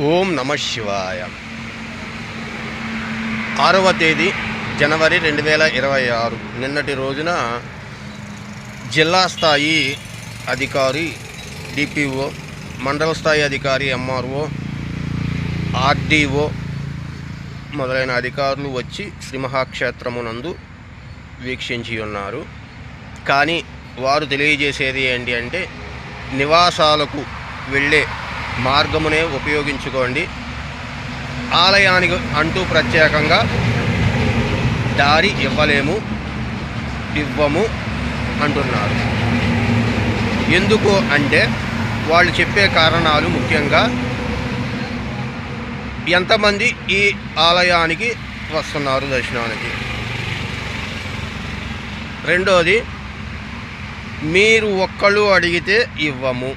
ఓం నమ శివాయ. 6వ తేదీ జనవరి 2026 నిన్నటి రోజున జిల్లా స్థాయి అధికారి డిపిఓ, మండల స్థాయి అధికారి ఎంఆర్ఓ, ఆర్డీఓ మొదలైన అధికారులు వచ్చి శ్రీ మహాక్షేత్రమునందు వీక్షించి ఉన్నారు. కానీ వారు తెలియజేసేది ఏంటి అంటే, నివాసాలకు వెళ్ళే మార్గమునే ఉపయోగించుకోండి, ఆలయానికి అంటూ ప్రత్యేకంగా దారి ఇవ్వము అంటున్నారు. ఎందుకు అంటే వాళ్ళు చెప్పే కారణాలు ముఖ్యంగా ఎంతమంది ఈ ఆలయానికి వస్తున్నారు దర్శనానికి, రెండోది మీరు ఒక్కళ్ళు అడిగితే ఇవ్వము,